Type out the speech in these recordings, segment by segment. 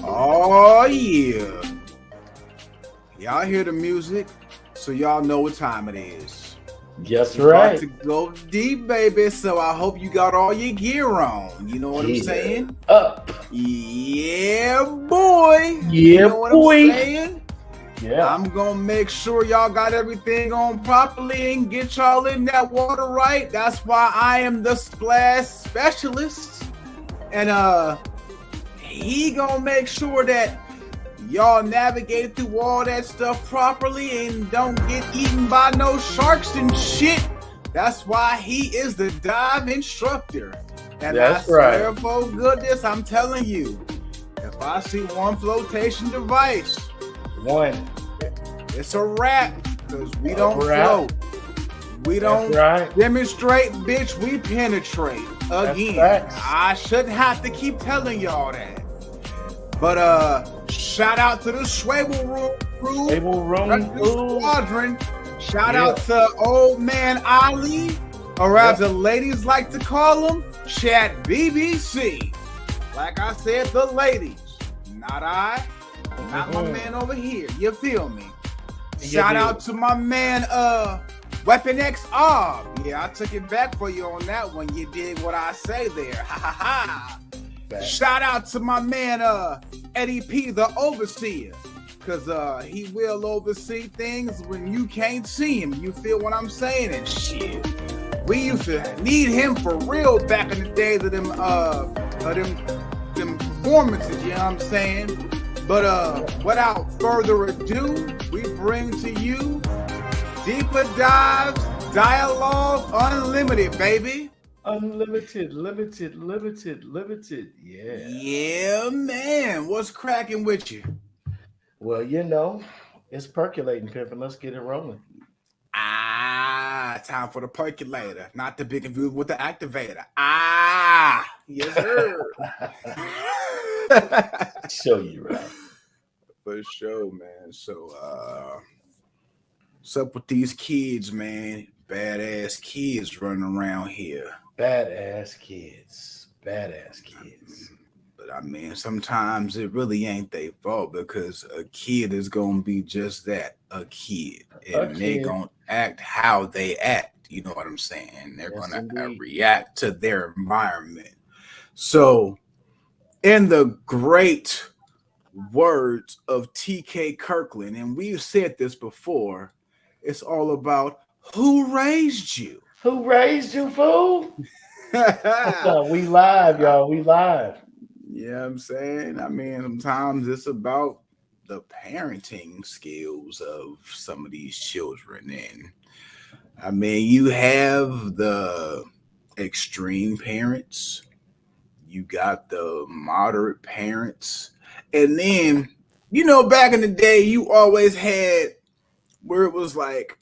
Oh yeah. Y'all hear the music, so y'all know what time it is. That's We're about right. to go deep, baby. So I hope you got all your gear on. You know what I'm saying? Up. Yeah, boy. You Yeah, know what boy. I'm saying? Yeah. I'm gonna make sure y'all got everything on properly and get y'all in that water right. That's why I am the splash specialist. And he gonna make sure that y'all navigate through all that stuff properly and don't get eaten by no sharks and shit. That's why he is the dive instructor. And That's I swear right. for goodness, I'm telling you, if I see one flotation device, One. it's a wrap, because we A don't wrap. float. We don't right. demonstrate, bitch, we penetrate. Again, facts. I shouldn't have to keep telling y'all that. But shout out to the Swivel Room crew, Table room Rescue crew. Squadron. Shout Yeah. out to old man Ali, or as the ladies like to call him, Chat BBC. Like I said, the ladies, not I, not my man over here. You feel me? Shout out to my man, Weapon X Ob. Yeah, I took it back for you on that one. You did what I say there. Ha ha ha. Shout out to my man, Eddie P, the overseer. Cause he will oversee things when you can't see him. You feel what I'm saying? And shit. We used to need him for real back in the days of them performances, you know what I'm saying? But without further ado, we bring to you Deeper Dives Dialogue Unlimited, baby. Unlimited, limited. Yeah. Yeah, man. What's cracking with you? Well, it's percolating, Pimpin'. Let's get it rolling. Time for the percolator, not to be confused with the activator. Yes, sir. Show you right. For sure, man. So, what's up with these kids, man? Badass kids running around here. Badass kids. But I mean, sometimes it really ain't their fault, because a kid is gonna be just that, a kid, and they gonna act how they act. You know what I'm saying? They're gonna react to their environment. So, in the great words of T.K. Kirkland, and we've said this before, it's all about who raised you. Who raised you, fool? We live, y'all. We live. Yeah, I'm saying. I mean, sometimes it's about the parenting skills of some of these children. And I mean, you have the extreme parents, you got the moderate parents, and then, back in the day, you always had where it was like,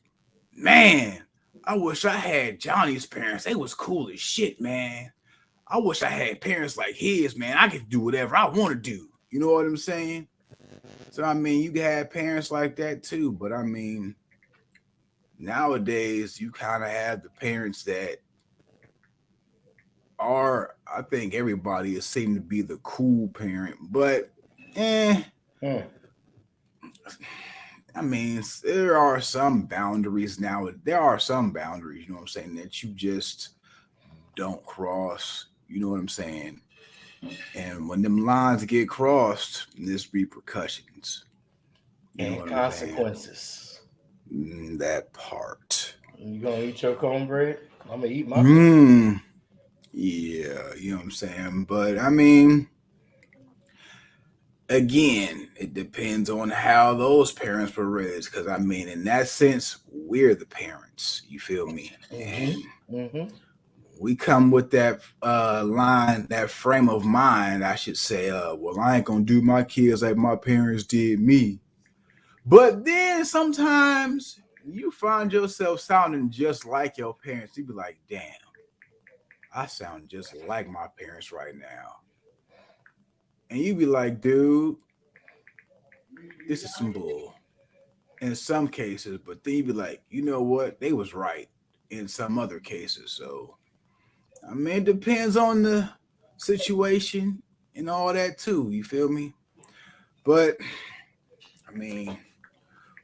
man, I wish I had Johnny's parents. They was cool as shit, man. I wish I had parents like his, man. I could do whatever I want to do. You know what I'm saying? So, I mean, you can have parents like that too. But, I mean, nowadays, you kind of have the parents that are, I think everybody is seem to be the cool parent. But, I mean, there are some boundaries now. There are some boundaries, you know what I'm saying, that you just don't cross. You know what I'm saying? And when them lines get crossed, there's repercussions. And consequences. That part. You gonna eat your cornbread? I'm gonna eat my Yeah, you know what I'm saying? But I mean, again, it depends on how those parents were raised. Because I mean, in that sense, we're the parents. You feel me? And we come with that line, that frame of mind, I should say, well, I ain't gonna do my kids like my parents did me. But then sometimes you find yourself sounding just like your parents. You be like, damn, I sound just like my parents right now. And you be like, dude, this is some bull in some cases. But then you be like, you know what? They was right in some other cases. So, I mean, it depends on the situation and all that too. You feel me? But I mean,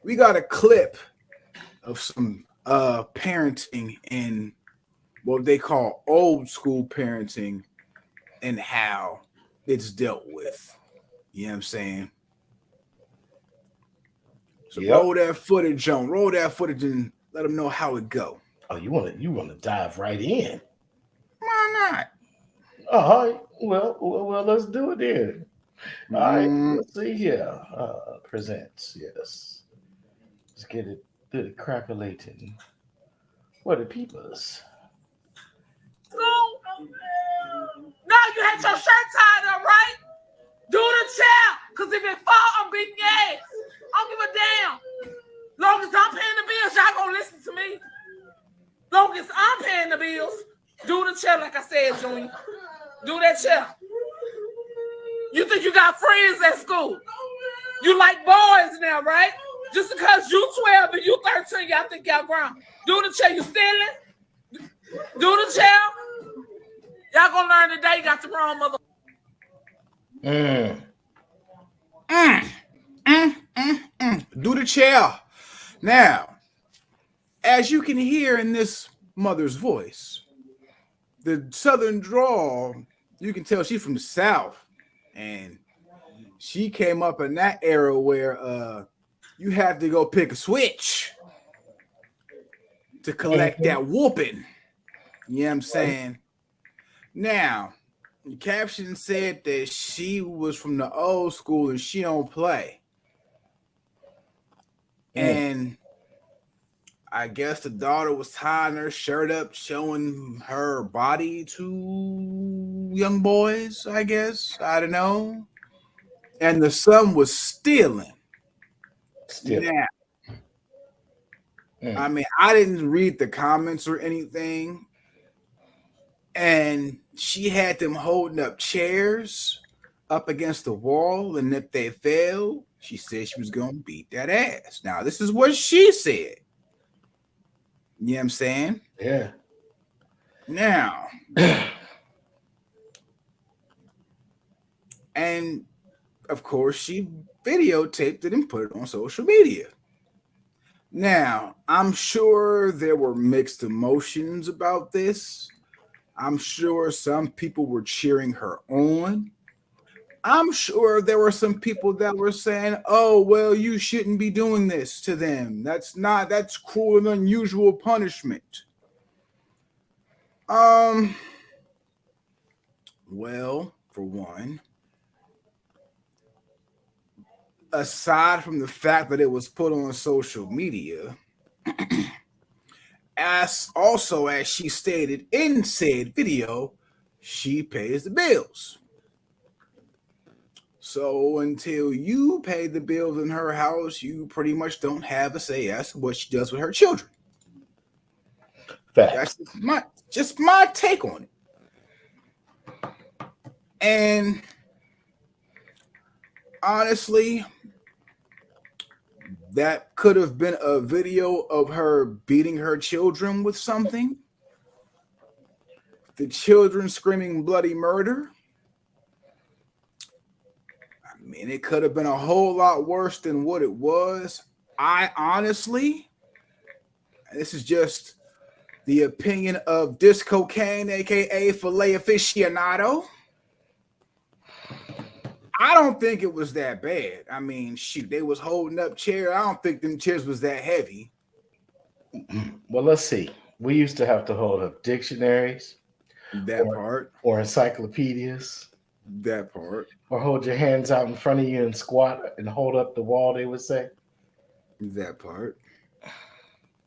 we got a clip of some parenting in what they call old school parenting and how it's dealt with. You know what I'm saying? So roll that footage, Joan. Roll that footage and let them know how it go. Oh, you want to dive right in? Why not? All right. Well, let's do it then. All right. Let's see here. Presents. Yes. Let's get it crackulating. What the peepers? Now you had your shirt tied up, right? Do the chair. Because if it fall, I'm beating your ass. I don't give a damn. Long as I'm paying the bills, y'all gonna listen to me. Long as I'm paying the bills, do the chair like I said, Junior. Do that chair. You think you got friends at school? You like boys now, right? Just because you 12 and you 13, y'all think y'all grown. Do the chair. You stealing? Do the chair. Y'all gonna learn today you got the wrong mother. Do the chair. Now, as you can hear in this mother's voice, the southern drawl, you can tell she's from the South. And she came up in that era where you had to go pick a switch to collect that whooping. You know what I'm saying? Now, the caption said that she was from the old school and she don't play. And I guess the daughter was tying her shirt up, showing her body to young boys, I guess. I don't know. And the son was stealing. Now, I mean, I didn't read the comments or anything. And she had them holding up chairs up against the wall. And if they fell, she said she was going to beat that ass. Now, this is what she said. You know what I'm saying? Yeah. Now, and of course, she videotaped it and put it on social media. Now, I'm sure there were mixed emotions about this. I'm sure some people were cheering her on. I'm sure there were some people that were saying, oh, well, you shouldn't be doing this to them. That's cruel and unusual punishment. Well, for one, aside from the fact that it was put on social media, as she stated in said video, she pays the bills. So until you pay the bills in her house, you pretty much don't have a say as to what she does with her children. Facts. That's just my take on it. And honestly, that could have been a video of her beating her children with something. The children screaming bloody murder. I mean, it could have been a whole lot worse than what it was. I honestly, this is just the opinion of Disco Kane, aka Filet Aficionado. I don't think it was that bad. I mean, shoot, they was holding up chairs. I don't think them chairs was that heavy. Well, let's see. We used to have to hold up dictionaries. Or encyclopedias. That part. Or hold your hands out in front of you and squat and hold up the wall, they would say. That part.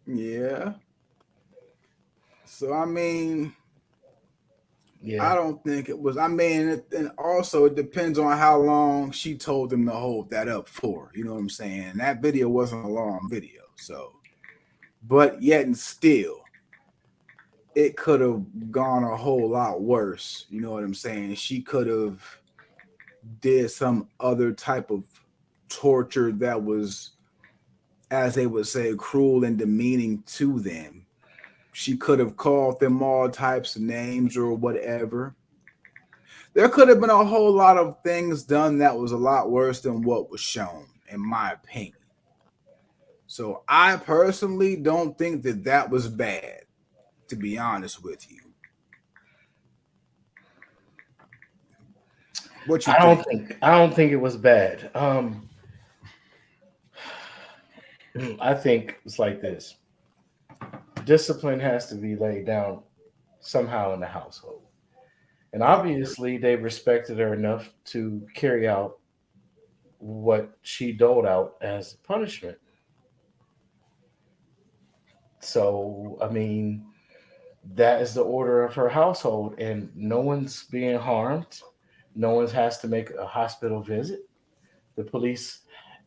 Yeah. So, I mean, I don't think it was. I mean, and also it depends on how long she told them to hold that up for. You know what I'm saying? That video wasn't a long video. So, but yet and still, it could have gone a whole lot worse. You know what I'm saying? She could have did some other type of torture that was, as they would say, cruel and demeaning to them. She could have called them all types of names or whatever. There could have been a whole lot of things done that was a lot worse than what was shown, in my opinion. So I personally don't think that that was bad, to be honest with you. What you think? I don't think it was bad. I think it's like this. Discipline has to be laid down somehow in the household. And obviously they respected her enough to carry out what she doled out as punishment. So, I mean, that is the order of her household, and no one's being harmed. No one has to make a hospital visit. The police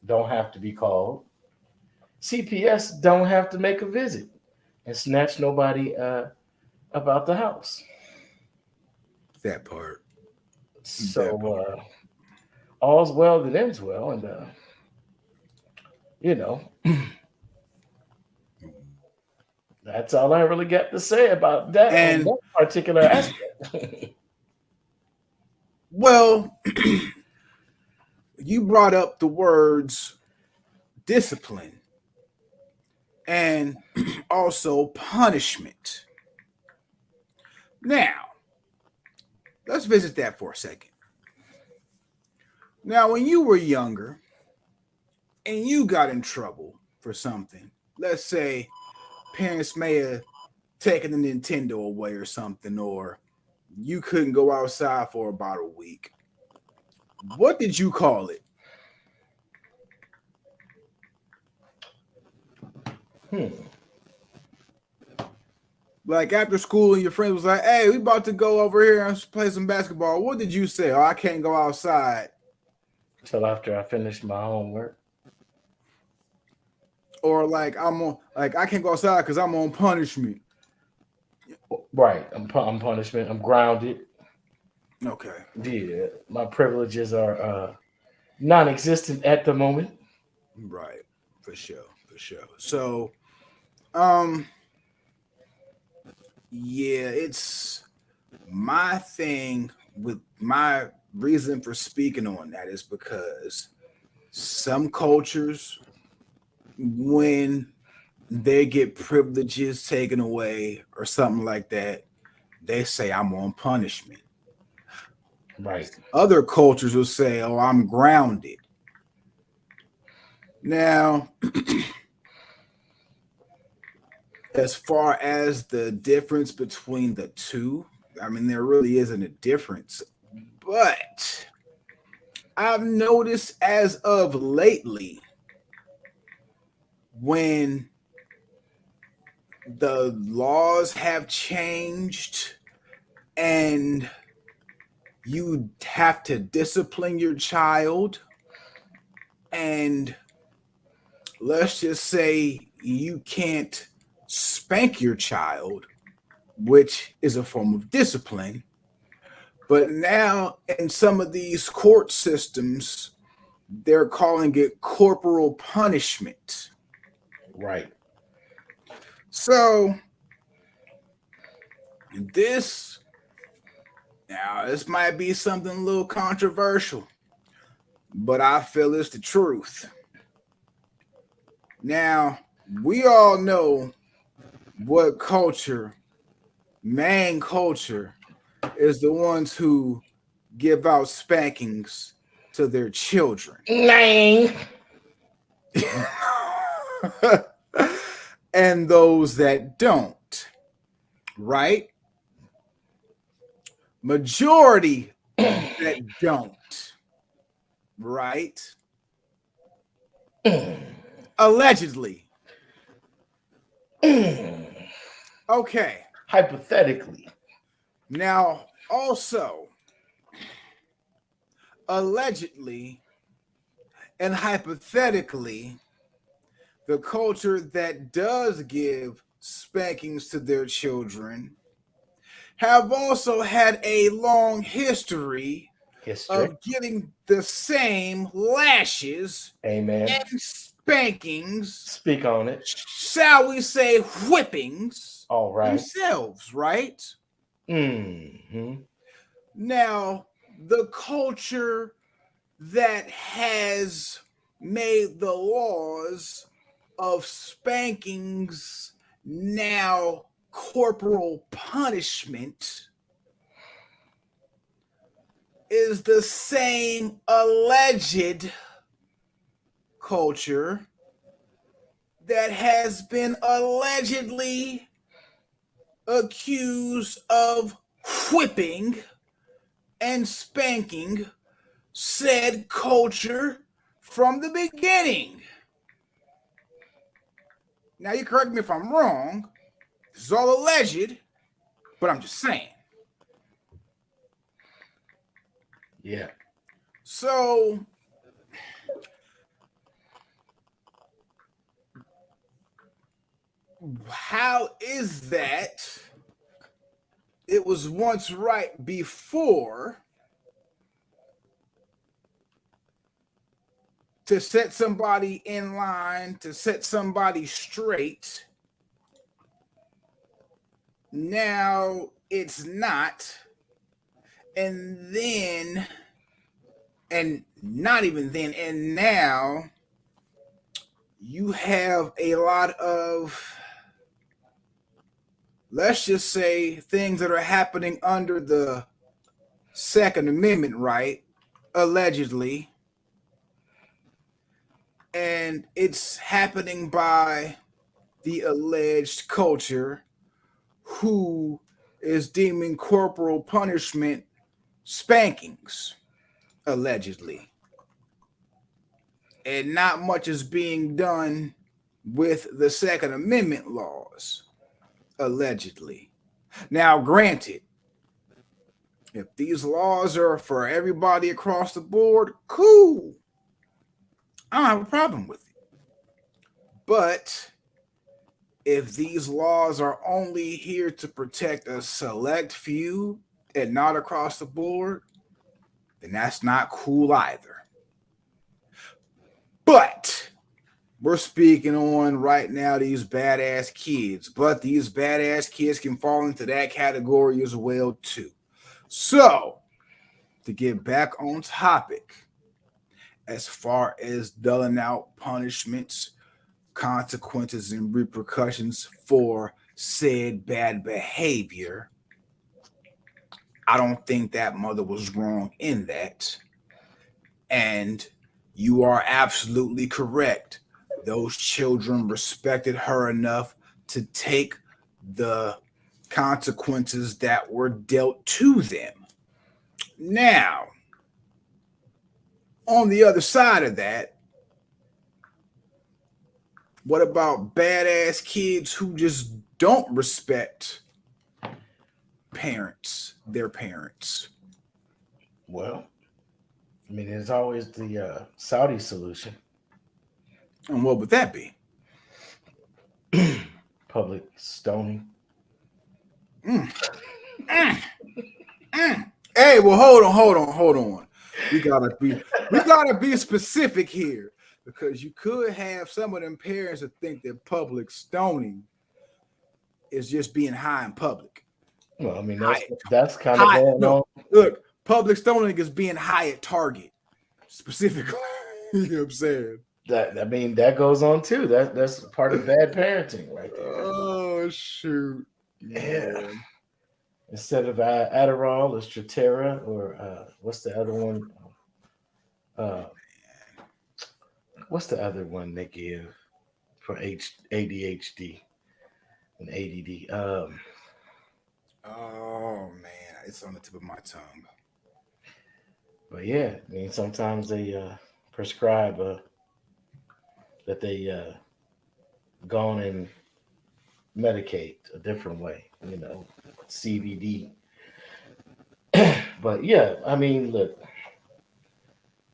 don't have to be called. CPS don't have to make a visit and snatch nobody about the house. That part. So all's well that ends well, and you know that's all I really got to say about that And on that particular aspect. well, you brought up the words discipline and also punishment. Now, let's visit that for a second. Now, when you were younger and you got in trouble for something, let's say parents may have taken the Nintendo away or something, or you couldn't go outside for about a week. What did you call it? Like after school and your friend was like, hey, we about to go over here and play some basketball. What did you say? Oh, I can't go outside. Till after I finish my homework. Or like I can't go outside because I'm on punishment. Right. I'm punishment. I'm grounded. Okay. Yeah. My privileges are non-existent at the moment. Right. For sure. So yeah, it's my thing with my reason for speaking on that is because some cultures, when they get privileges taken away or something like that, they say I'm on punishment. Right. Other cultures will say, oh, I'm grounded. Now, as far as the difference between the two, I mean, there really isn't a difference. But I've noticed as of lately, when the laws have changed and you have to discipline your child, and let's just say you can't spank your child, which is a form of discipline. But now in some of these court systems, they're calling it corporal punishment. Right. So this might be something a little controversial, but I feel it's the truth. Now, we all know what culture, main culture, is the ones who give out spankings to their children. And those that don't, right? Majority that don't, right? Allegedly. Okay. Hypothetically. Now, also, allegedly and hypothetically, the culture that does give spankings to their children have also had a long history of getting the same lashes Amen. and spankings. Speak on it. Shall we say whippings? All right. Themselves, right? Mm-hmm. Now, the culture that has made the laws of spankings now corporal punishment is the same alleged culture that has been allegedly accused of whipping and spanking said culture from the beginning. Now, you correct me if I'm wrong. This is all alleged, but I'm just saying. Yeah. So, how is that it was once right before to set somebody in line, to set somebody straight? Now it's not. And then, and not even then, and now you have a lot of, let's just say, things that are happening under the Second Amendment, right? Allegedly. And it's happening by the alleged culture who is deeming corporal punishment spankings, allegedly. And not much is being done with the Second Amendment laws, allegedly. Now, granted, if these laws are for everybody across the board, cool. I don't have a problem with it. But if these laws are only here to protect a select few and not across the board, then that's not cool either. But we're speaking on right now these badass kids, but these badass kids can fall into that category as well too. So, to get back on topic, as far as doling out punishments, consequences, and repercussions for said bad behavior, I don't think that mother was wrong in that. And you are absolutely correct. Those children respected her enough to take the consequences that were dealt to them. Now, on the other side of that, what about badass kids who just don't respect their parents? Well, I mean, there's always the Saudi solution. And what would that be? Public stoning. Mm. Mm. Mm. Hey, well, hold on. We gotta be specific here, because you could have some of them parents that think that public stoning is just being high in public. Well, I mean, that's kind of going on. Look, public stoning is being high at Target, specifically. You know what I'm saying? That goes on too. That's part of bad parenting, right there. Oh shoot! Yeah. Instead of Adderall, it's Tratera, or what's the other one? What's the other one they give for ADHD and ADD? Oh man, it's on the tip of my tongue. But yeah, I mean, sometimes they prescribe that they go on and medicate a different way, CBD. But yeah, I mean, look,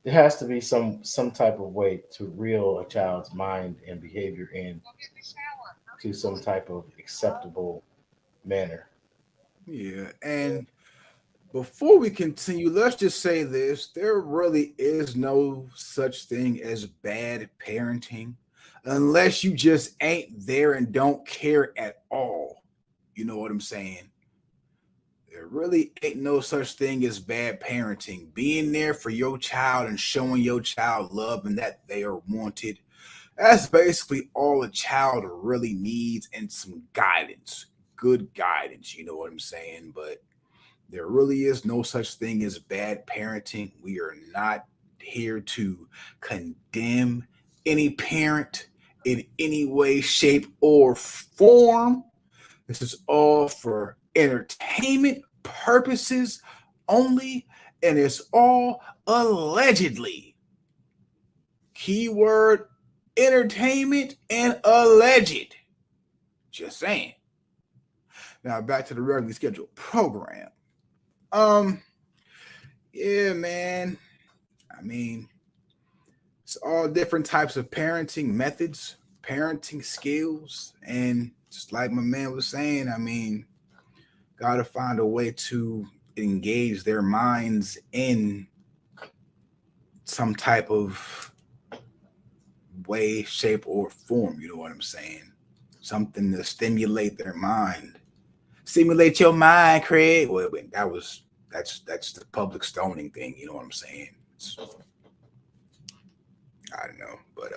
there has to be some type of way to reel a child's mind and behavior in to some type of acceptable manner. Yeah, and before we continue, let's just say this. There really is no such thing as bad parenting unless you just ain't there and don't care at all. You know what I'm saying? there really ain't no such thing as bad parenting. Being there for your child and showing your child love and that they are wanted. That's basically all a child really needs, and some guidance. Good guidance, you know what I'm saying? But there really is no such thing as bad parenting. We are not here to condemn any parent in any way, shape, or form. This is all for entertainment purposes only, and it's all allegedly. Keyword entertainment and alleged. Just saying. Now back to the regularly scheduled program. Um, yeah, man. I mean, it's all different types of parenting methods, parenting skills, and just like my man was saying, I mean, gotta find a way to engage their minds in some type of way, shape, or form. You know what I'm saying? Something to stimulate their mind. Stimulate your mind, Craig. Well, that's the public stoning thing. You know what I'm saying? I don't know, but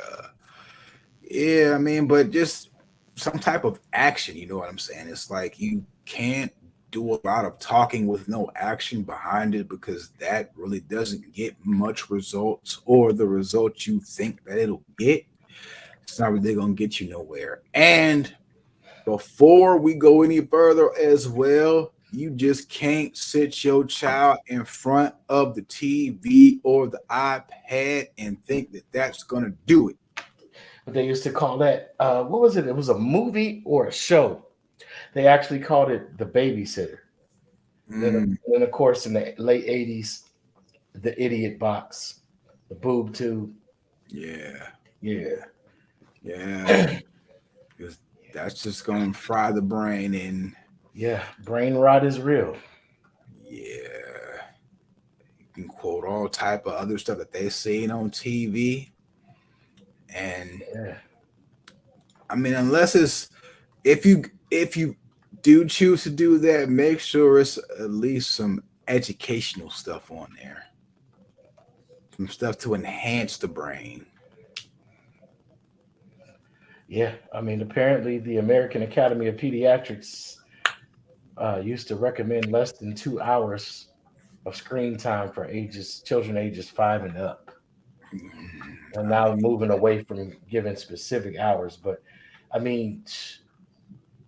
yeah, I mean, but just some type of action. You know what I'm saying? It's like you can't do a lot of talking with no action behind it, because that really doesn't get much results, or the results you think that it'll get. It's not really gonna get you nowhere. And before we go any further as well, you just can't sit your child in front of the TV or the iPad and think that that's going to do it. But they used to call that, what was it? It was a movie or a show. They actually called it The Babysitter. Then, of course, in the late 80s, The Idiot Box, The Boob Tube. Yeah. Yeah. Yeah. Because that's just going to fry the brain. And yeah, brain rot is real. Yeah. You can quote all type of other stuff that they seen on TV. And yeah. I mean, unless it's if you do choose to do that, make sure it's at least some educational stuff on there. Some stuff to enhance the brain. Yeah, I mean, apparently the American Academy of Pediatrics used to recommend less than 2 hours of screen time for children ages 5 and up. And now moving away from giving specific hours. But I mean,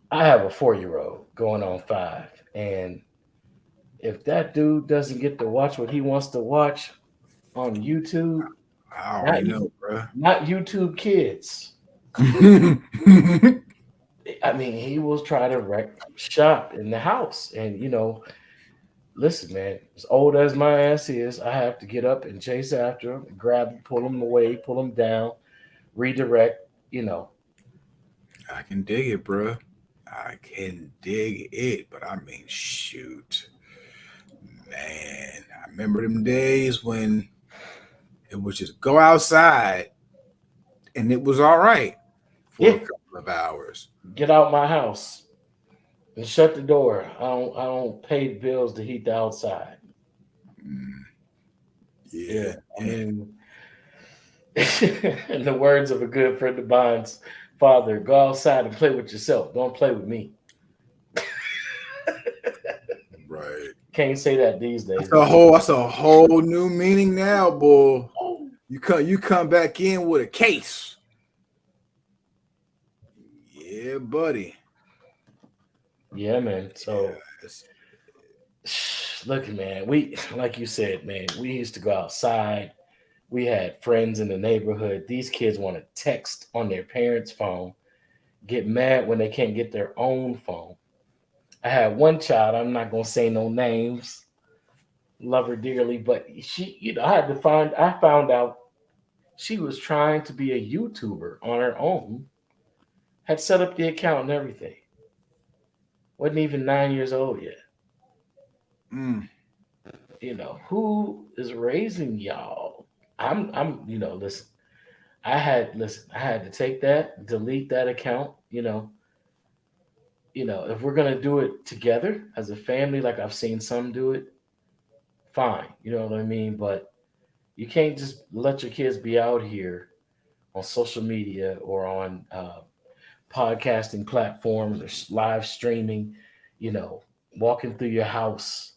I have a 4-year-old going on 5. And if that dude doesn't get to watch what he wants to watch on YouTube, I already know, bro. Not YouTube Kids. I mean, he will try to wreck shop in the house. And, listen, man, as old as my ass is, I have to get up and chase after him, grab him, pull him away, pull him down, redirect. I can dig it, bro. I can dig it. But I mean, shoot. Man, I remember them days when it was just go outside and it was all right for a couple of hours. Get out my house and shut the door. I don't pay bills to heat the outside. Yeah. I mean, in the words of a good friend of mine's father, go outside and play with yourself. Don't play with me. Right. Can't say that these days. That's a whole new meaning now, boy. You come back in with a case. Yeah, buddy. Yeah, man. So look, man, we, like you said, man, we used to go outside. We had friends in the neighborhood. These kids want to text on their parents' phone, get mad when they can't get their own phone. I had one child, I'm not gonna say no names, love her dearly, but she, I found out she was trying to be a YouTuber on her own, had set up the account and everything. Wasn't even 9 years old yet. Who is raising y'all? Listen, I had to take that, delete that account, if we're gonna do it together as a family, like I've seen some do it, fine. You know what I mean? But you can't just let your kids be out here on social media or on podcasting platforms or live streaming, you know, walking through your house,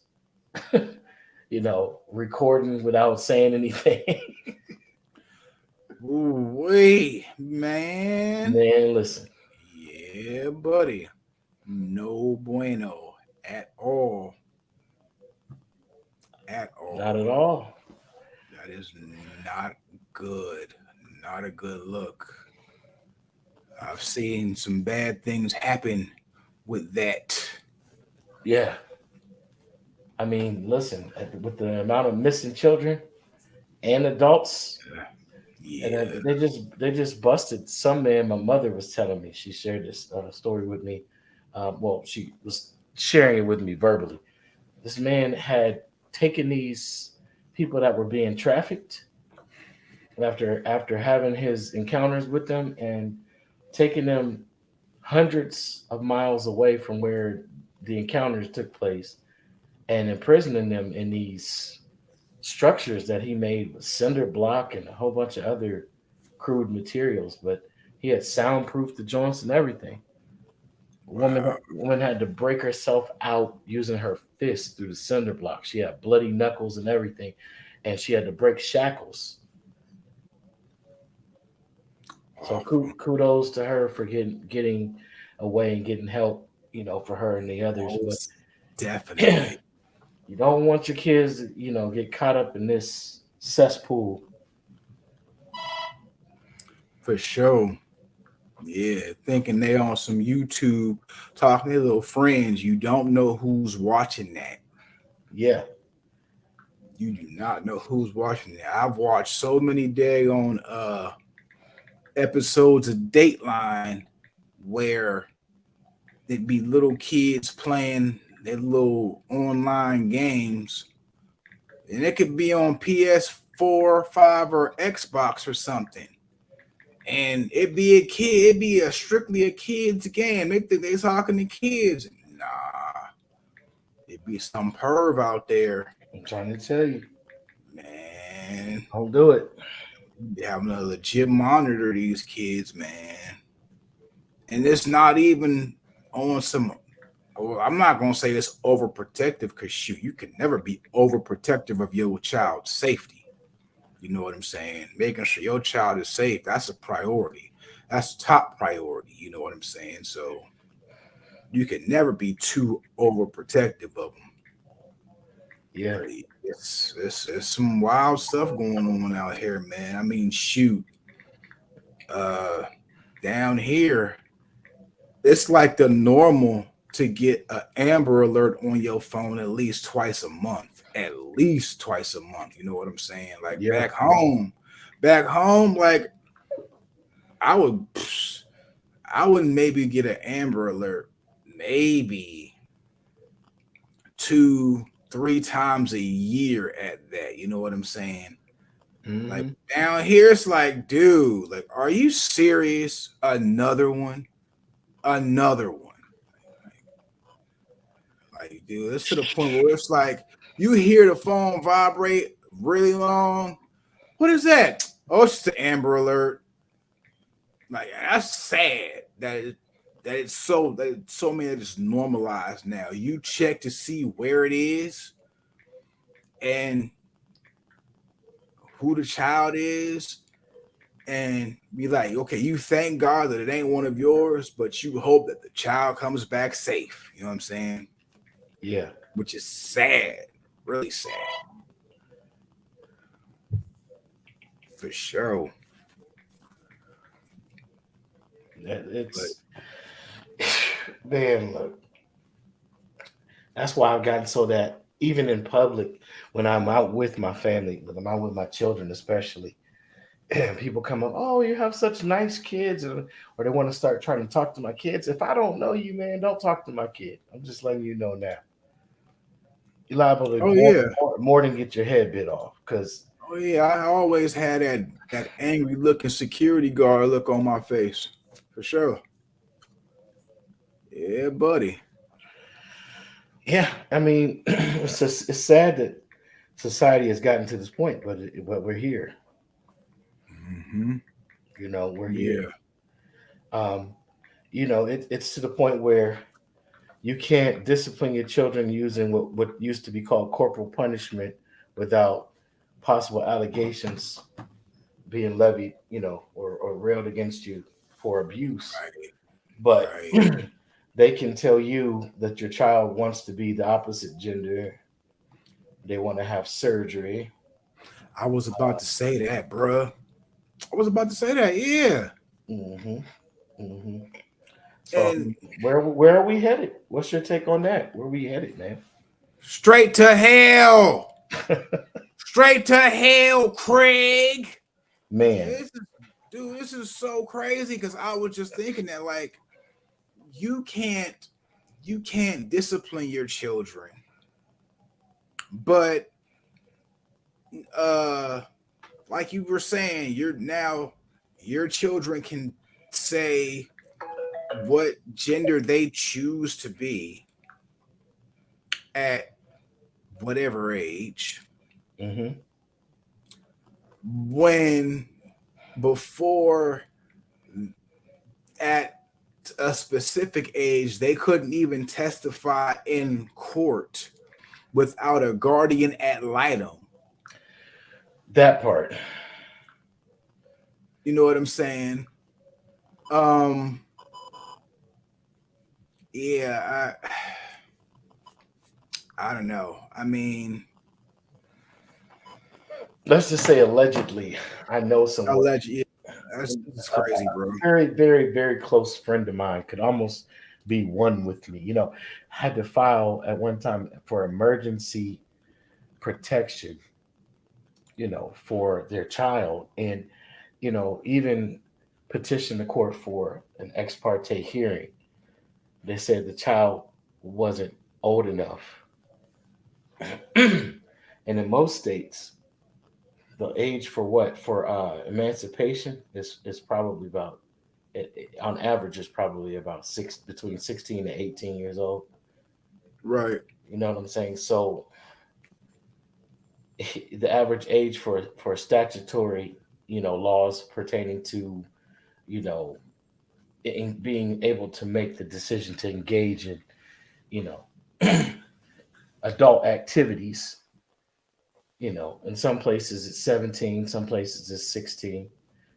recording without saying anything. Ooh, wait, man. Man, listen. Yeah, buddy. No bueno at all. At Not all. at all. That is not good. Not a good look. I've seen some bad things happen with that. Yeah. I mean, listen, with the amount of missing children and adults, and Yeah. they just busted some man. My mother was telling me, she shared this story with me. Well, she was sharing it with me verbally. This man had taken these people that were being trafficked after having his encounters with them and taking them hundreds of miles away from where the encounters took place and imprisoning them in these structures that he made with cinder block and a whole bunch of other crude materials. But he had soundproofed the joints and everything. Wow. Woman had to break herself out using her fist through the cinder block. She had bloody knuckles and everything, and she had to break shackles. So Awful. kudos to her for getting away and getting help, for her and the others. But Most definitely. you don't want your kids to, get caught up in this cesspool. For sure. Yeah, thinking they on some YouTube talking to their little friends. You don't know who's watching that. Yeah. You do not know who's watching that. I've watched so many daggone episodes of Dateline where there'd be little kids playing their little online games, and it could be on PS4, 5, or Xbox or something. And it'd be strictly a kid's game. They think they talking to kids. Nah, it'd be some perv out there, I'm trying to tell you. man. Don't do it. They having a legit monitor these kids, man. And it's not even on some. Well, I'm not gonna say it's overprotective because shoot, you can never be overprotective of your child's safety. You know what I'm saying? Making sure your child is safe, that's a priority. That's top priority. You know what I'm saying? So you can never be too overprotective of them. Yeah. But it's some wild stuff going on out here, man. I mean, shoot. Uh Down here, it's like the normal to get an Amber Alert on your phone at least twice a month. At least twice a month. You know what I'm saying? Like Yeah. back home, like I would, I would maybe get an Amber Alert, maybe 2, 3 times a year at that. You know what I'm saying? Like Mhm. down here, it's like, dude, like, are you serious? Another one. Like, dude, it's to the point where it's like you hear the phone vibrate really long. What is that? Oh, it's just an Amber Alert. Like, that's sad that it's so many that it's normalized now. You check to see where it is and who the child is, and be like, okay, you thank God that it ain't one of yours, but you hope that the child comes back safe. You know what I'm saying? Yeah. Which is sad, really sad, for sure. It's man, look. That's why I've gotten so that even in public, when I'm out with my family, when I'm out with my children, especially, and people come up, oh, you have such nice kids, or they want to start trying to talk to my kids. If I don't know you, man, don't talk to my kid. I'm just letting you know now. You're liable to Oh yeah, more than get your head bit off. Because oh yeah. I always had that angry looking security guard look on my face, for sure. Yeah, buddy. Yeah, I mean, it's sad that society has gotten to this point, but we're here. Mm-hmm. We're here. Yeah. Um, it's to the point where you can't discipline your children using what used to be called corporal punishment without possible allegations being levied, or railed against you for abuse. Right. But Right. they can tell you that your child wants to be the opposite gender. They want to have surgery. I was about to say that, bruh. I was about to say that. Yeah. hmm hmm So, I And mean, where are we headed? What's your take on that? Where are we headed, man? straight to hell. Straight to hell, Craig. Man, This is, dude, this is so crazy because I was just thinking that like you can't discipline your children, but uh like you were saying, your children can say what gender they choose to be at whatever age, hmm when before at a specific age they couldn't even testify in court without a guardian ad litem. that part. You know what I'm saying? Um yeah, I don't know. I mean, Let's just say allegedly, I know someone. allegedly, that's crazy, bro. Very, very, very close friend of mine could almost be one with me. Had to file at one time for emergency protection, for their child, and even petition the court for an ex parte hearing. They said the child wasn't old enough, and in most states, the age for emancipation is probably about on average is probably about between 16 to 18 years old. Right. You know what I'm saying? So the average age for statutory, laws pertaining to, you know, in being able to make the decision to engage in, you know, adult activities. In some places it's 17, some places it's 16,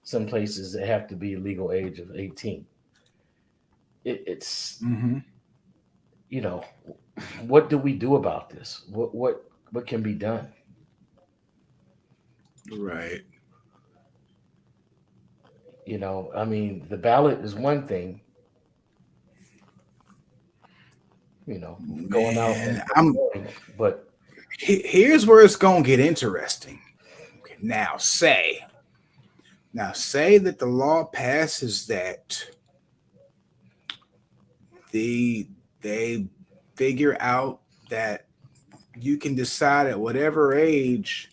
some places they have to be legal age of 18. It's Mm-hmm. you know, what do we do about this? What can be done? Right. I mean, the ballot is one thing. Going out and Man, I'm voting, but here's where it's gonna get interesting. Okay, now say that the law passes that they figure out that you can decide at whatever age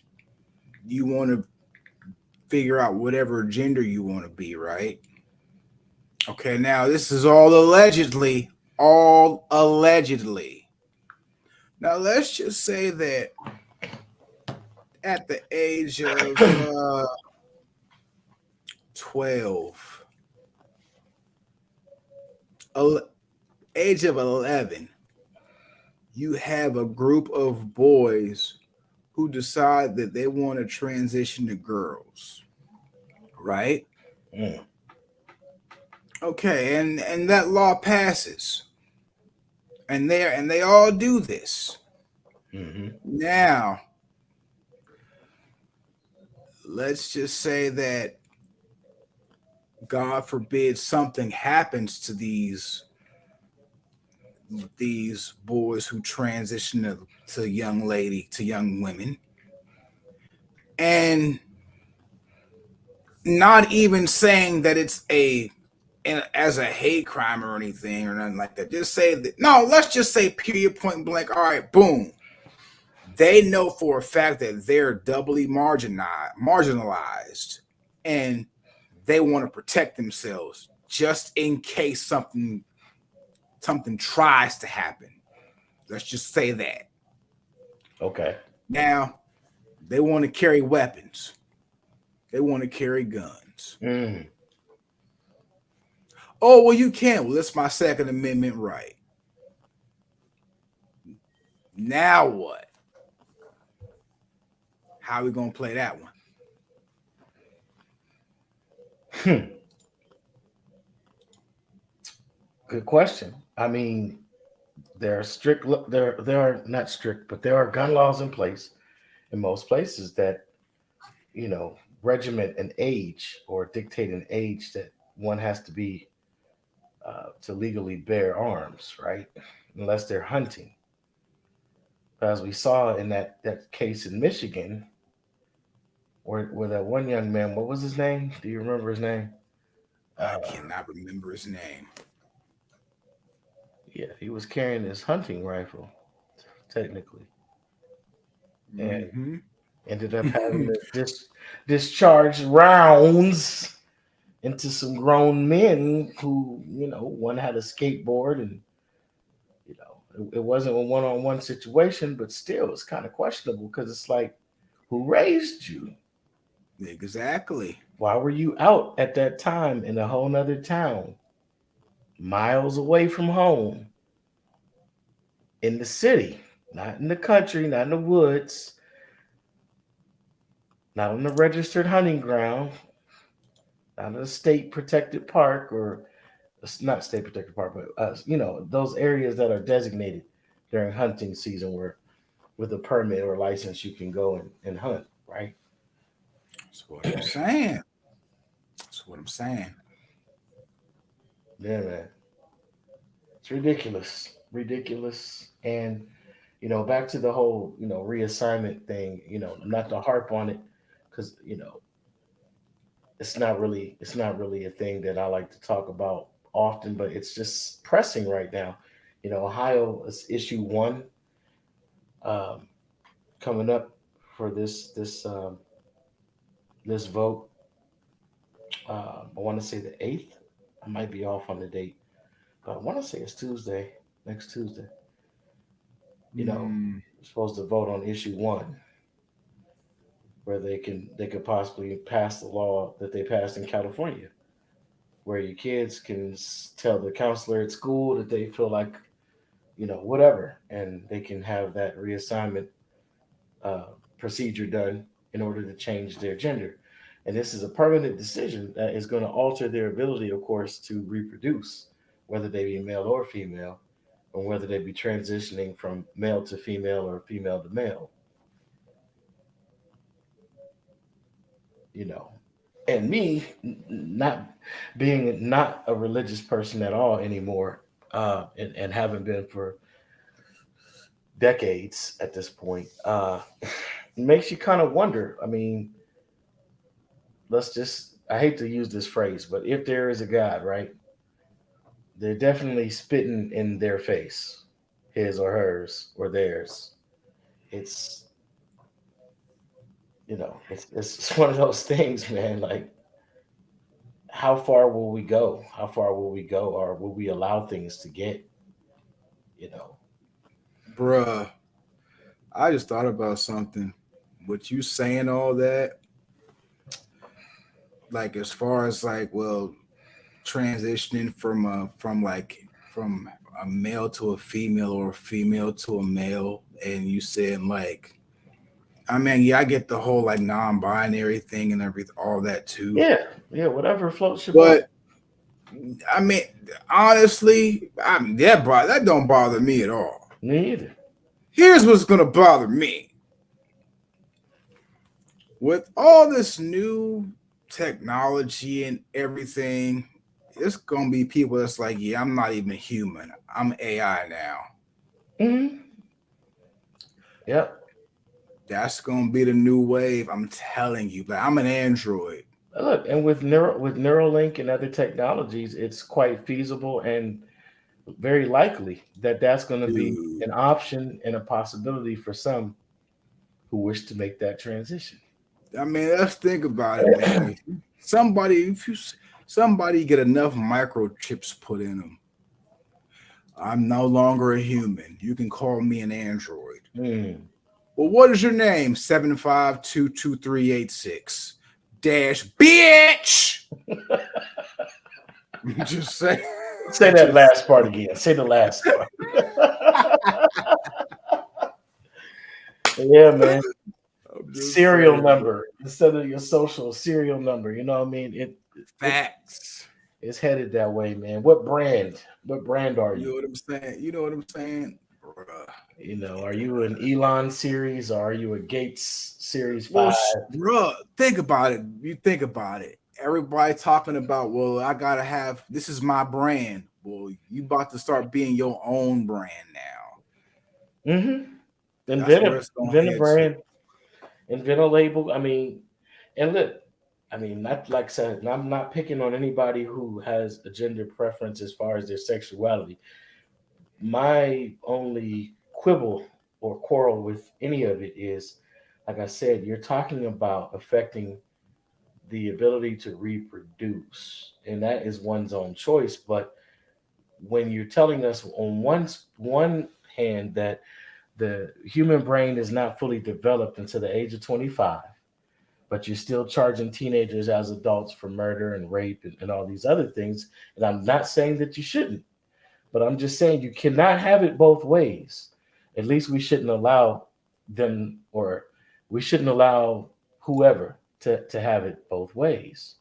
you want to figure out whatever gender you want to be, right? Okay, now this is all allegedly. Now let's just say that at the age of 12, age of 11, you have a group of boys who decide that they want to transition to girls, right? mm, Okay, and that law passes, and they all do this. hmm Now, let's just say that God forbid something happens to these boys who transition to young women, and not even saying that it's as a hate crime or anything or nothing like that. Just say that no. Let's just say period, point blank. All right, boom. They know for a fact that they're doubly marginalized, and they want to protect themselves just in case something something tries to happen. Let's just say that. Okay. Now, they want to carry weapons. They want to carry guns. Oh, well, you can't. Well, it's my Second Amendment right. Now what? How are we going to play that one? Good question. I mean, there are not strict, but there are gun laws in place in most places that, regiment an age or dictate an age that one has to be to legally bear arms, right? Unless they're hunting. As we saw in that case in Michigan, where that one young man, what was his name? Do you remember his name? I cannot remember his name. Yeah, he was carrying his hunting rifle, technically, and ended up having to discharge rounds into some grown men who, one had a skateboard, and it wasn't a one-on-one situation, but still, it's kind of questionable because it's like, who raised you? Exactly. Why were you out at that time in a whole nother town, miles away from home, in the city, not in the country, not in the woods, not on the registered hunting ground, not in a state protected park, or it's not state protected park, but those areas that are designated during hunting season where with a permit or license you can go and hunt, right? That's what I'm saying. That's what I'm saying. Yeah, man. It's ridiculous. Ridiculous. And back to the whole, reassignment thing, not to harp on it, because it's not really a thing that I like to talk about often, but it's just pressing right now. Ohio is issue one, um, coming up for this vote. I want to say the 8th. I might be off on the date, but I want to say it's Tuesday, next Tuesday. We're supposed to vote on issue one, where they could possibly pass the law that they passed in California, where your kids can tell the counselor at school that they feel like, whatever, and they can have that reassignment uh, procedure done in order to change their gender. And this is a permanent decision that is going to alter their ability, of course, to reproduce, whether they be male or female, or whether they be transitioning from male to female or female to male. You know, and me not being not a religious person at all anymore, and haven't been for decades at this point, it makes you kind of wonder. I mean, let's just, I hate to use this phrase, but if there is a God, right, they're definitely spitting in their face, his or hers or theirs. It's, it's one of those things, man. Like, how far will we go? How far will we go, or will we allow things to get, you know? Bruh, I just thought about something. What you saying all that, like as far as like, well, transitioning from a male to a female or a female to a male, and you said like, I mean, yeah, I get the whole like non-binary thing and everything, all that too. Yeah, whatever floats your boat. But I mean, honestly, that don't bother me at all. Me either. Here's what's gonna bother me with all this new technology and everything. It's gonna be people that's like, yeah, I'm not even human. I'm AI now. Mm-hmm. Yep. That's gonna be the new wave. I'm telling you, but I'm an android. Look, and with Neuralink and other technologies, it's quite feasible and very likely that that's going to be Dude. an option and a possibility for some who wish to make that transition. I mean, let's think about it, man. Somebody get enough microchips put in them, I'm no longer a human. You can call me an android. Mm. Well, what is your name? 7522386 dash bitch. Just say. Say that last part again. Say the last part. Yeah, man. Serial saying, number instead of your social serial number. You know what I mean? Facts. It's headed that way, man. What brand? What brand are You know you? what I'm saying? You know what I'm saying? Bruh. You know, are you an Elon series or are you a Gates series Well, 5? bruh, think about it. You think about it. Everybody talking about, well, I gotta have this is my brand. Well, you about to start being your own brand now. Mm-hmm. That's where it's gonna Invent a head to. brand, invent a label. I mean, and look, I mean, not like I said, I'm not picking on anybody who has a gender preference as far as their sexuality. My only quibble or quarrel with any of it is, like I said, you're talking about affecting the ability to reproduce, and that is one's own choice. But when you're telling us on one hand that the human brain is not fully developed until the age of 25, but you're still charging teenagers as adults for murder and rape and all these other things. And I'm not saying that you shouldn't, but I'm just saying you cannot have it both ways. At least we shouldn't allow them, or we shouldn't allow whoever to have it both ways.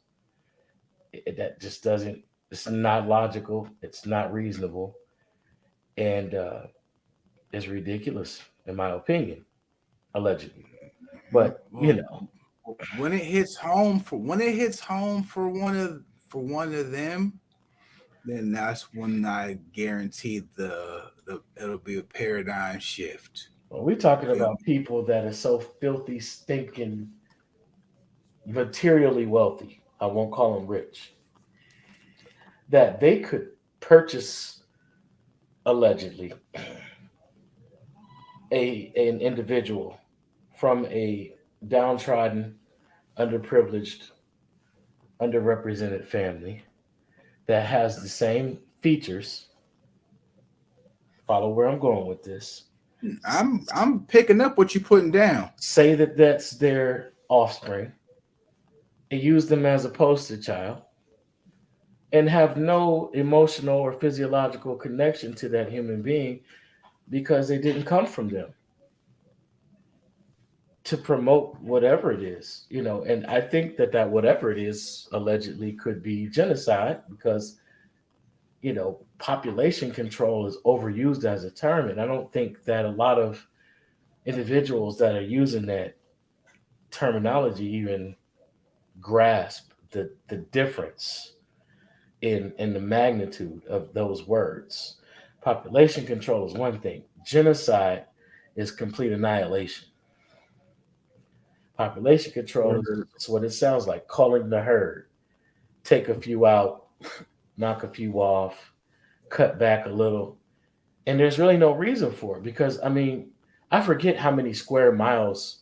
That just doesn't, it's not logical, it's not reasonable, and it's ridiculous, in my opinion, allegedly. But, you Well, know, when it hits home for one of them, then that's when I guarantee the it'll be a paradigm shift. when we're You talking feel about me? people that are so filthy, stinking, materially wealthy, I won't call them rich, that they could purchase, allegedly, an individual from a downtrodden, underprivileged, underrepresented family that has the same features. Follow where I'm going with this. I'm picking up what you're putting down. Say that that's their offspring and use them as a poster child and have no emotional or physiological connection to that human being because they didn't come from them to promote whatever it is, you know. And I think that whatever it is allegedly could be genocide because, you know, population control is overused as a term. And I don't think that a lot of individuals that are using that terminology even grasp the difference in the magnitude of those words. Population control is one thing. Genocide is complete annihilation. Population control is what it sounds like, culling the herd, take a few out, knock a few off, cut back a little. And there's really no reason for it because, I mean, I forget how many square miles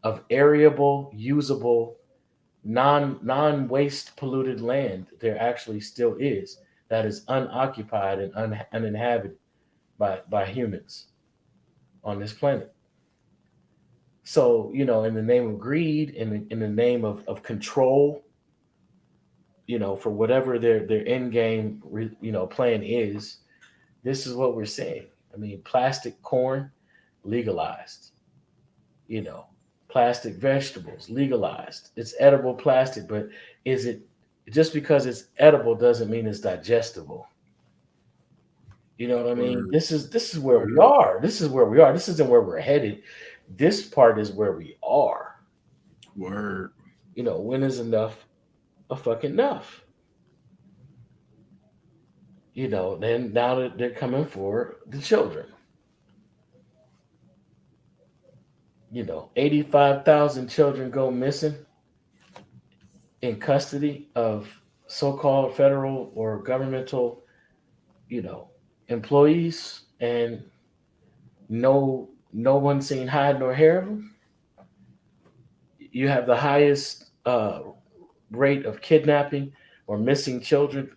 of arable, usable, non waste polluted land there actually still is that is unoccupied and uninhabited by humans on this planet. So, you know, in the name of greed, in the name of control, you know, for whatever their end game, you know, plan is, this is what we're seeing. I mean, plastic corn legalized, you know, plastic vegetables legalized. It's edible plastic, but is it, just because it's edible doesn't mean it's digestible. You know what I mean? Word, This is where we word, are. This is where we are. This isn't where we're headed. This part is where we are. word. You know, when is enough a fucking enough? You know, then now that they're coming for the children. You know, 85,000 children go missing in custody of so-called federal or governmental, you know, employees, and no one seen hide nor hair of them. You have the highest rate of kidnapping or missing children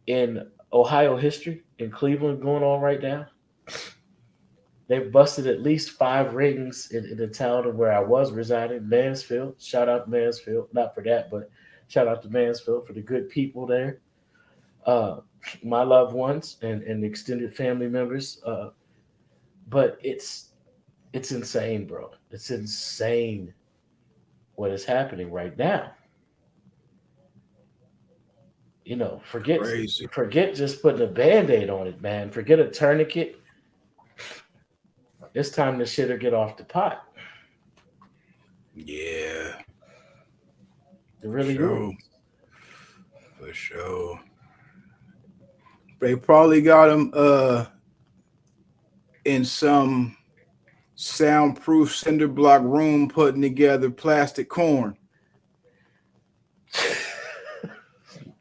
in Ohio history in Cleveland going on right now. They've busted at least 5 rings in the town of where I was residing, Mansfield. Shout out to Mansfield. Not for that, but shout out to Mansfield for the good people there. Uh, my loved ones and extended family members. But it's insane, bro. It's insane what is happening right now. Forget Crazy. forget just putting a band-aid on it, man. Forget a tourniquet. It's time to shit or get off the pot. Yeah, It for really is. sure. For sure. They probably got him in some soundproof cinder block room putting together plastic corn.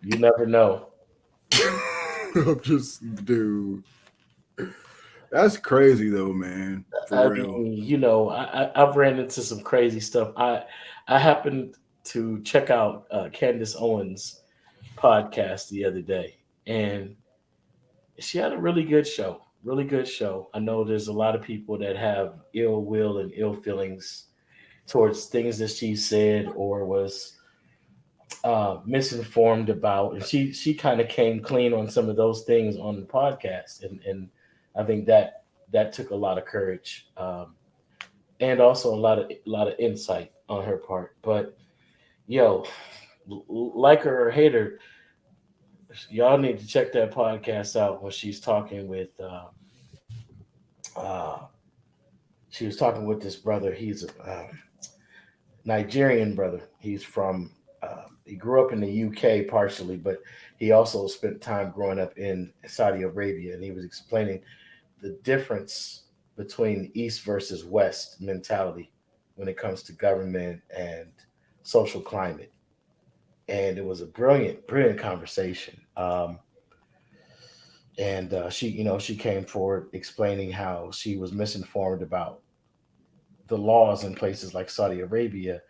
You never know. I'm just, dude. That's crazy though, man. For I real. mean, I've ran into some crazy stuff. I happened to check out Candace Owens' podcast the other day, and she had a really good show. Really good show. I know there's a lot of people that have ill will and ill feelings towards things that she said or was misinformed about, and she kind of came clean on some of those things on the podcast, and I think that took a lot of courage, and also a lot of insight on her part. But yo, like her or hate her, y'all need to check that podcast out when she's talking with. Uh, she was talking with this brother. He's a Nigerian brother. He's from. He grew up in the UK partially, but he also spent time growing up in Saudi Arabia, and he was explaining the difference between East versus West mentality when it comes to government and social climate. And it was a brilliant, brilliant conversation. And she came forward explaining how she was misinformed about the laws in places like Saudi Arabia,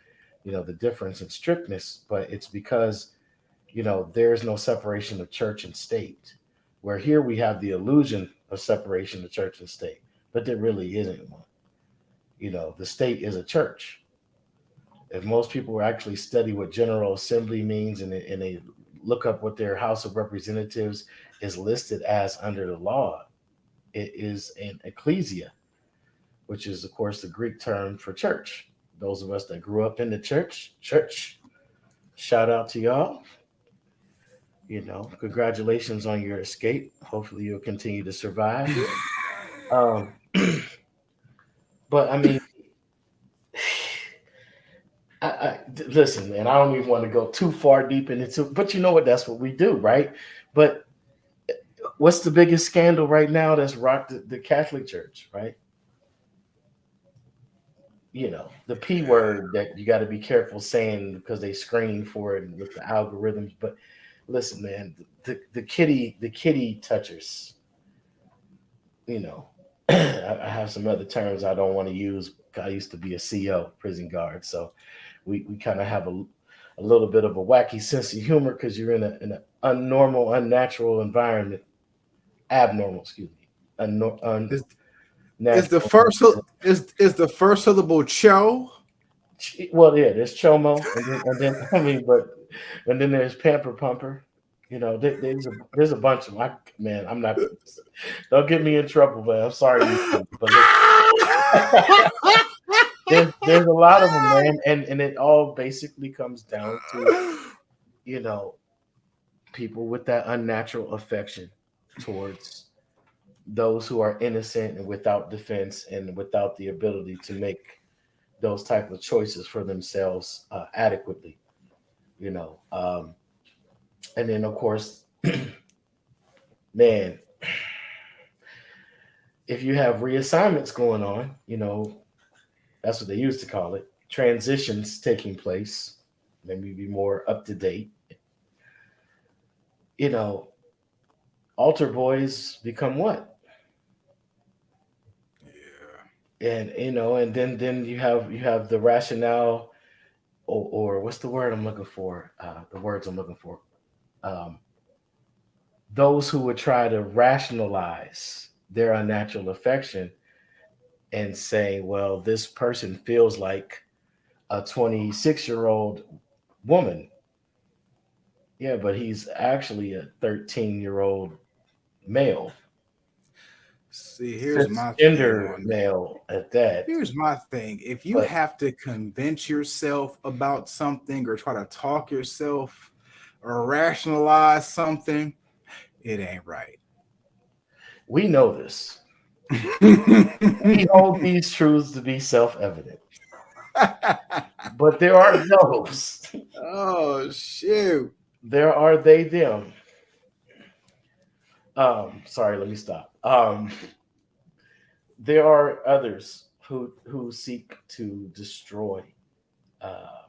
the difference in strictness, but it's because, there's no separation of church and state. Where here we have the illusion of separation of church and state, but there really isn't one. The state is a church. If most people actually study what General Assembly means and they look up what their House of Representatives is listed as under the law, it is an ecclesia, which is, of course, the Greek term for church. Those of us that grew up in the church, shout out to y'all. Congratulations on your escape. Hopefully, you'll continue to survive. Um, but I mean, listen, man, I don't even want to go too far deep into, but you know what? That's what we do, right? But what's the biggest scandal right now that's rocked the Catholic Church, right? The P word that you got to be careful saying because they screen for it with the algorithms. But listen, man, the kitty touchers, I have some other terms I don't want to use. I used to be a CO, prison guard, so we kind of have a little bit of a wacky sense of humor because you're in an unnormal, unnatural environment. Abnormal, excuse me. Is the Natural. is the first syllable cho? Well, yeah, there's Chomo, and then I mean, and then there's Pamper Pumper. There's a bunch of man. I'm not. Don't get me in trouble, but I'm sorry, YouTube, but there's a lot of them, man, and it all basically comes down to you know people with that unnatural affection towards those who are innocent and without defense and without the ability to make those type of choices for themselves adequately, you know. And then of course, man, if you have reassignments going on, that's what they used to call it, transitions taking place, maybe be more up to date, you know, altar boys become what? And and then you have the rationale, or what's the word I'm looking for? The words I'm looking for. those who would try to rationalize their unnatural affection and say, well, this person feels like a 26-year-old woman. Yeah, but he's actually a 13-year-old male, See, here's my thing cisgender on that. male at that. Here's my thing. If you But have to convince yourself about something or try to talk yourself or rationalize something, it ain't right. we know this. We hold these truths to be self evident. But there are those. Oh shoot. There are they, them. Sorry, let me stop. There are others who seek to destroy uh,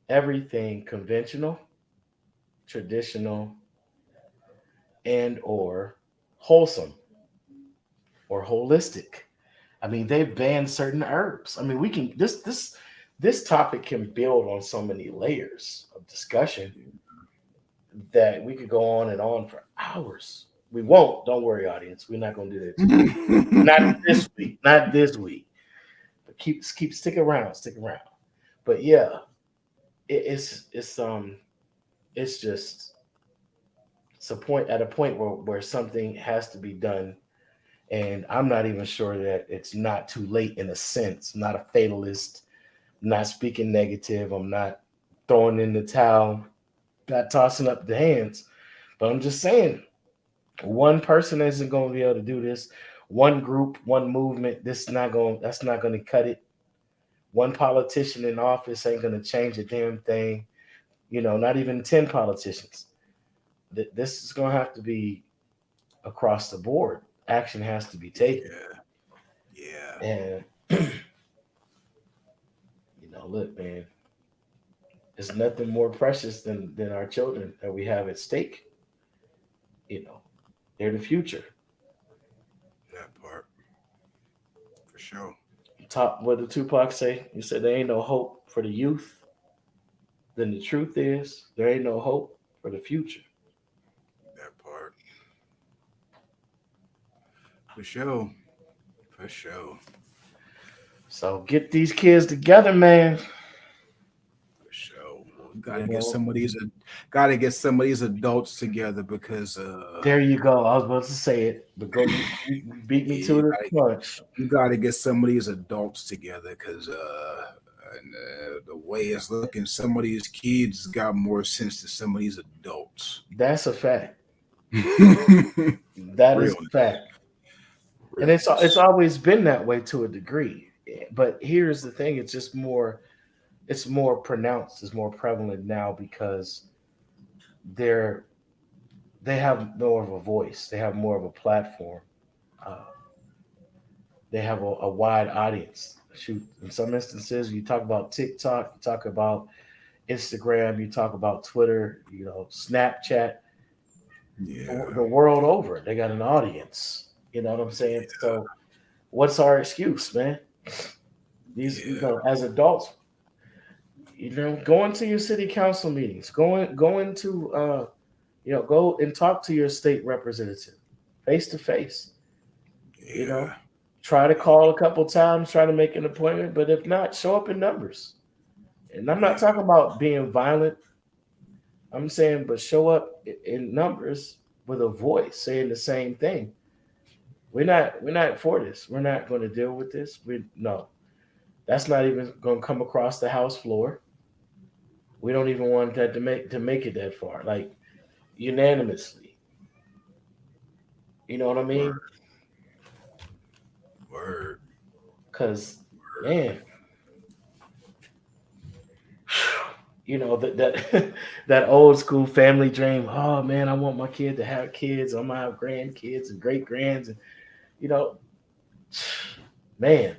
everything conventional, traditional, and or wholesome or holistic. I mean, they've banned certain herbs. I mean, we can this topic can build on so many layers of discussion that we could go on for hours. We won't. Don't worry, audience. We're not going to do that today. Not this week. Not this week. But keep stick around. Stick around. But yeah, it's just it's a point at a point where something has to be done, and I'm not even sure that it's not too late in a sense. I'm not a fatalist. I'm not speaking negative. I'm not throwing in the towel. Not tossing up the hands. But I'm just saying, one person isn't going to be able to do this. One group, one movement. That's not going to cut it. One politician in office ain't going to change a damn thing. Not even 10 politicians. This is going to have to be across the board. Action has to be taken. Yeah. And look, man, there's nothing more precious than our children that we have at stake. They're the future. That part. For sure. What did Tupac say? He said there ain't no hope for the youth. Then the truth is there ain't no hope for the future. That part. For sure. For sure. So get these kids together, man. For sure. We gotta get some of these. Gotta get some of these adults together because. There you go. I was about to say it, but go. You beat me to the punch. You gotta get some of these adults together because. The way it's looking, some of these kids got more sense than some of these adults. That's a fact. That is a fact. And it's always been that way to a degree. But here's the thing: it's more pronounced, it's more prevalent now because they have more of a voice, they have more of a platform, they have a wide audience. Shoot, in some instances, you talk about TikTok, you talk about Instagram, you talk about Twitter, Snapchat, the world over. They got an audience. You know what I'm saying? Yeah. So, what's our excuse, man? These, as adults, go into your city council meetings, go into, go and talk to your state representative face to face. Try to call a couple times, try to make an appointment, but if not, show up in numbers. And I'm not talking about being violent. I'm saying, but show up in numbers with a voice saying the same thing. We're not for this. We're not going to deal with this. No. That's not even going to come across the House floor. We don't even want that to make it that far, like unanimously. You know what I mean? Word. Because, man, that that old school family dream. Oh man, I want my kid to have kids. I'm gonna have grandkids and great grands, and man,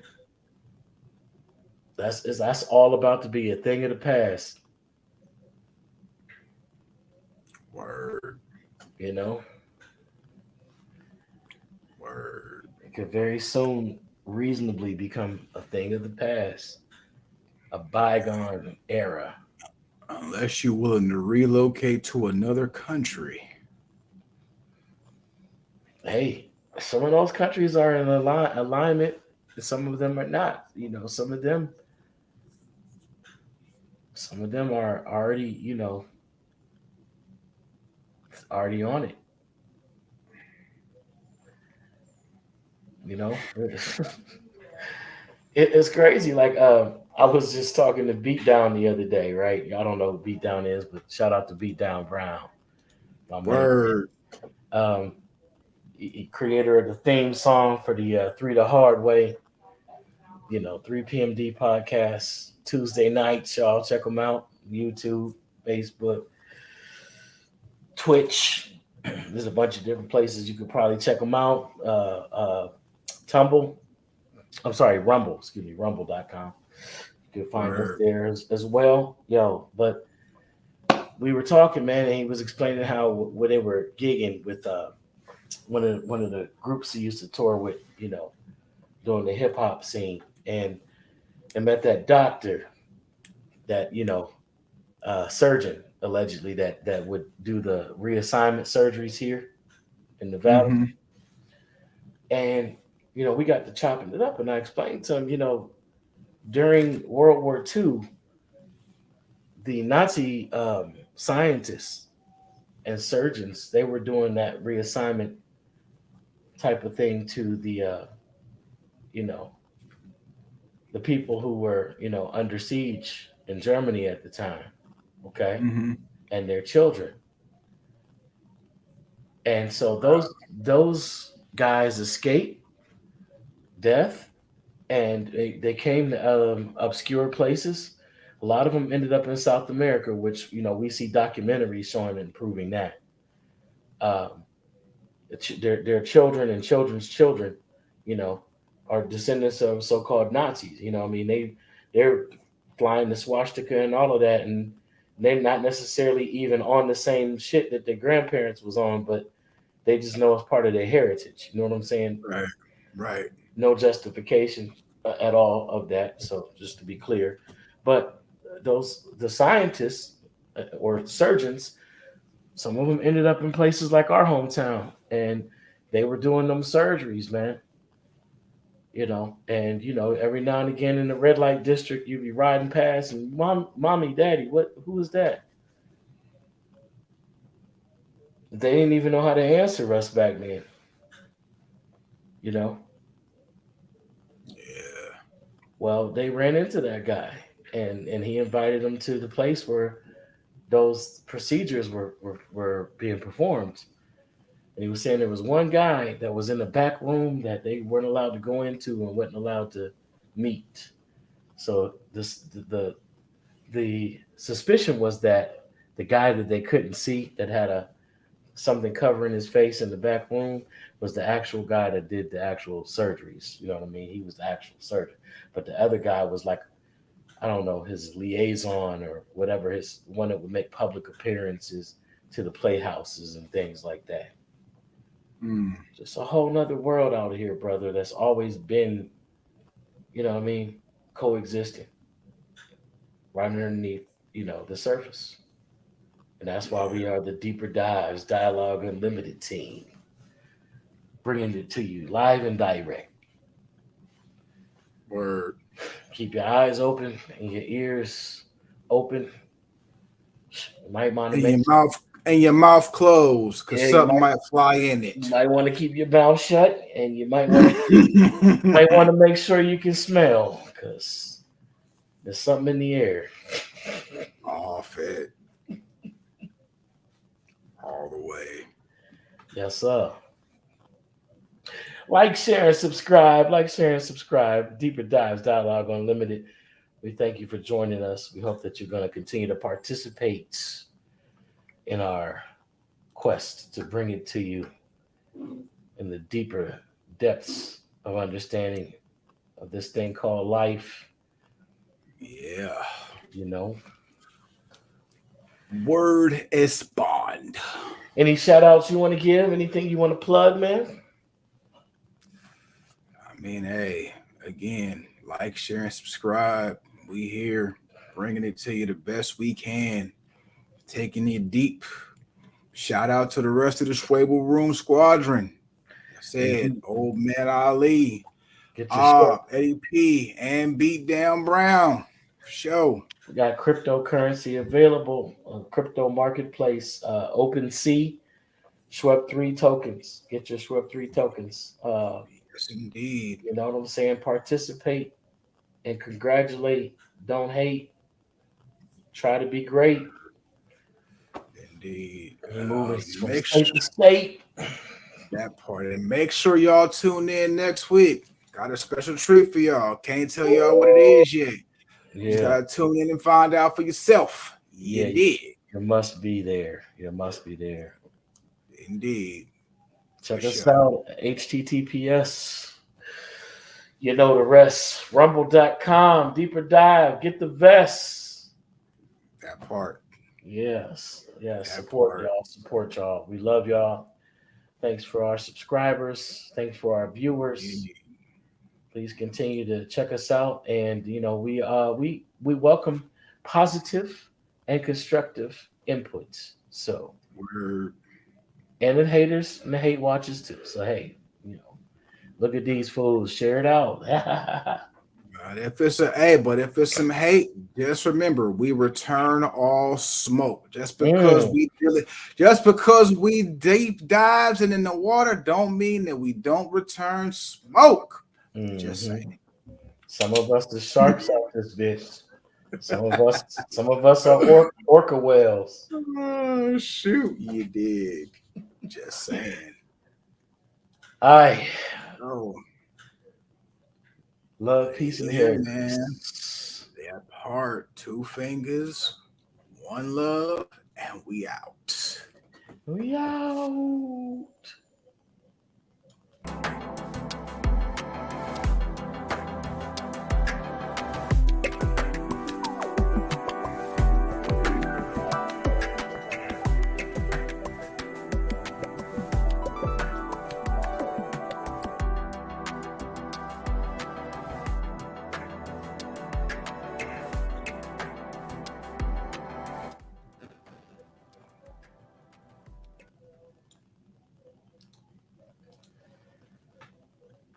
that's all about to be a thing of the past. Word. Word. It could very soon reasonably become a thing of the past, a bygone era. Unless you're willing to relocate to another country. hey, some of those countries are in alignment, some of them are not. Some of them are already, already on it. You know, it's crazy. Like, I was just talking to Beatdown the other day, right? I don't know who Beatdown is, but shout out to Beatdown Brown, my man. Word. Um, creator of the theme song for the Three the Hard Way, 3 p.m.D podcast Tuesday nights. Y'all check them out. YouTube, Facebook, Twitch. There's a bunch of different places you could probably check them out. Tumble. I'm sorry, Rumble. Excuse me, rumble.com. You can find us Word. there as well. Yo, but we were talking, man, and he was explaining how when they were gigging with one of the groups he used to tour with, doing the hip hop scene, and met that doctor, that surgeon allegedly that would do the reassignment surgeries here in Nevada. Mm-hmm. And we got to chopping it up, and I explained to him, during World War II, the Nazi scientists and surgeons, they were doing that reassignment type of thing to you know the people who were under siege in Germany at the time, okay, Mm-hmm. and their children. And so Right. those guys escaped death, and they came to obscure places. A lot of them ended up in South America, which we see documentaries showing and proving that. Um, their children and children's children, you know, are descendants of so-called Nazis. I mean, they're flying the swastika and all of that, and they're not necessarily even on the same shit that their grandparents was on, but they just know it's part of their heritage. You know what I'm saying? Right. Right. No justification at all of that. So just to be clear, but the scientists or surgeons, some of them ended up in places like our hometown, and they were doing them surgeries, man. And every now and again in the red light district, you'd be riding past, and mommy, daddy, who is that? They didn't even know how to answer us back then. You know, Yeah. well, they ran into that guy, and he invited them to the place where those procedures were being performed. And he was saying there was one guy that was in the back room that they weren't allowed to go into and wasn't allowed to meet. So the suspicion was that the guy that they couldn't see, that had a something covering his face in the back room, was the actual guy that did the actual surgeries. You know what I mean? He was the actual surgeon. But the other guy was like, I don't know, his liaison or whatever, his one that would make public appearances to the playhouses and things like that. Mm. Just a whole nother world out here, brother, that's always been, what I mean, coexisting right underneath, the surface. And that's why we Yeah. are the Deeper Dives Dialogue Unlimited team, bringing it to you live and direct. Word. Keep your eyes open and your ears open. You might want to And make your mouth closed, cause yeah, something might fly in you it. might want to keep your mouth shut, and you might want to make sure you can smell, because there's something in the air. Off it all the way. Yes, sir. Like, share, and subscribe. Like, share, and subscribe. Deeper Dives Dialogue Unlimited. We thank you for joining us. We hope that you're going to continue to participate in our quest to bring it to you in the deeper depths of understanding of this thing called life. Yeah. You know, Word is bond. any shout outs you want to give? Anything you want to plug, man? I mean, hey, again, like, share, and subscribe. We here bringing it to you the best we can, taking it deep. Shout out to the rest of the Schwable Room Squadron. Said old man Ali, Get your Eddie P, and Beat Down Brown. Show. We got cryptocurrency available on crypto marketplace, OpenSea, Schweb3 tokens. Get your Schweb3 tokens. Yes, indeed. You know what I'm saying? Participate and congratulate. Don't hate. Try to be great. Indeed. And moving from Make state sure to state. that part. And make sure y'all tune in next week. Got a special treat for y'all. Can't tell y'all what it is yet. You just gotta tune in and find out for yourself. You did. You must be there. You must be there. Indeed. Check us out. HTTPS. You know the rest. Rumble.com. Deeper dive. Get the vests. That part. Yes. That Support part. y'all. Support y'all. We love y'all. Thanks for our subscribers. Thanks for our viewers. Indeed. Please continue to check us out. And we welcome positive and constructive inputs. So Word. and the haters and the hate watchers too. So hey, look at these fools. Share it out. But if it's some hate, just remember we return all smoke. Just because we deep dives and in the water don't mean that we don't return smoke. Just saying. Some of us the sharks out this bitch. Some of us are orca whales. Oh shoot, you dig. Just saying. Aye. Oh. Love, peace, and hair, man. That part, 2 fingers, 1 love, and we out. We out.